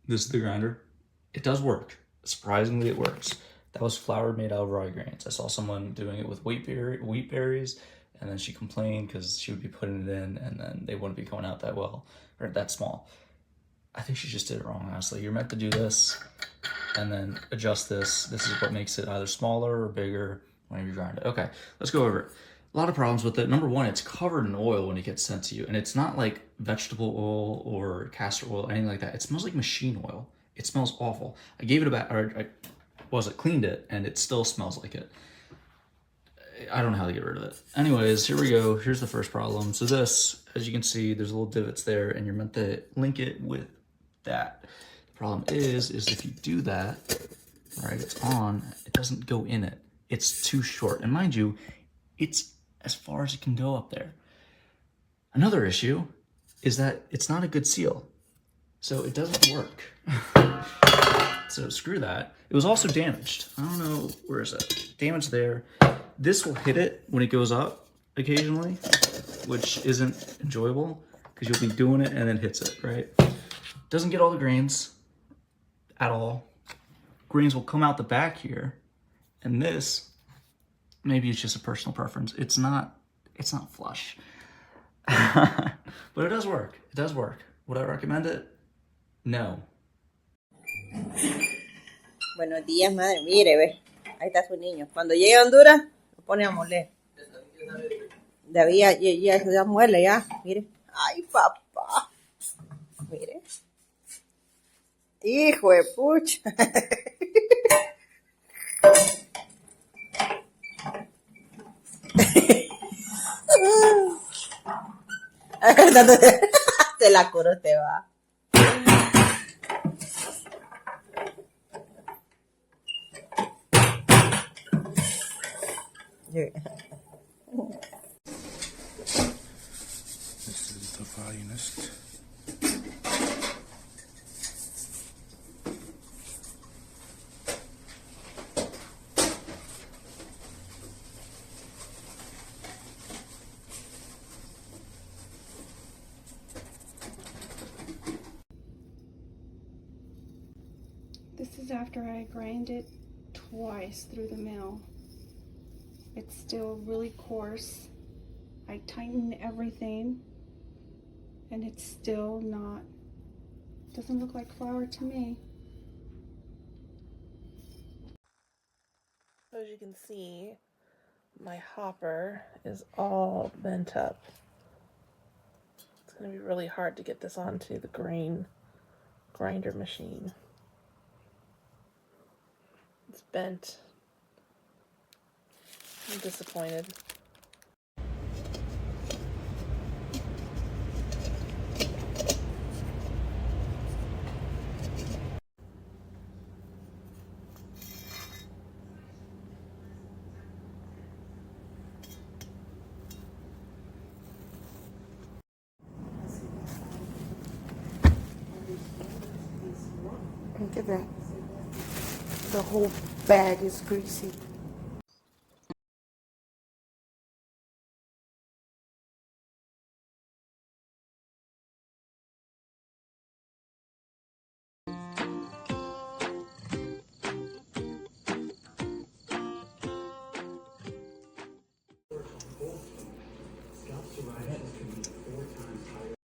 This is the grinder. It does work. Surprisingly, it works. That was flour made out of rye grains. I saw someone doing it with wheat berries, and then she complained because she would be putting it in, and then they wouldn't be coming out that well or that small. I think she just did it wrong, honestly. You're meant to do this and then adjust this. This is what makes it either smaller or bigger whenever you grind it. Okay, let's go over it. A lot of problems with it. Number one, it's covered in oil when it gets sent to you, and it's not like vegetable oil or castor oil, anything like that. It smells like machine oil. It smells awful. I gave it a bath, or I cleaned it, and it still smells like it. I don't know how to get rid of it. Anyways, here we go. Here's the first problem. So this, as you can see, there's little divots there, and you're meant to link it with that. The problem is if you do that, right, it's on, it doesn't go in it. It's too short. And mind you, it's as far as it can go up there. Another issue is that it's not a good seal. So it doesn't work. So screw that. It was also damaged. I don't know, where is it? Damaged there. This will hit it when it goes up occasionally, which isn't enjoyable because you'll be doing it and then hits it, right? Doesn't get all the grains at all. Grains will come out the back here, and this, maybe it's just a personal preference. It's not flush. But it does work. It does work. Would I recommend it? No. Buenos días, madre. Mire, ve. Ahí está su niño. Cuando llegue a Honduras, lo pone a moler. David ya muele, ya. Mire. Ay, papá. Mire. Hijo de pucha. Se la curó, te va. This is the violinist. This is after I grind it twice through the mill. It's still really coarse. I tighten everything and it's still not, doesn't look like flour to me. As you can see, my hopper is all bent up. It's going to be really hard to get this onto the grain grinder machine. It's bent. I'm disappointed. Look at that. The whole bag is greasy.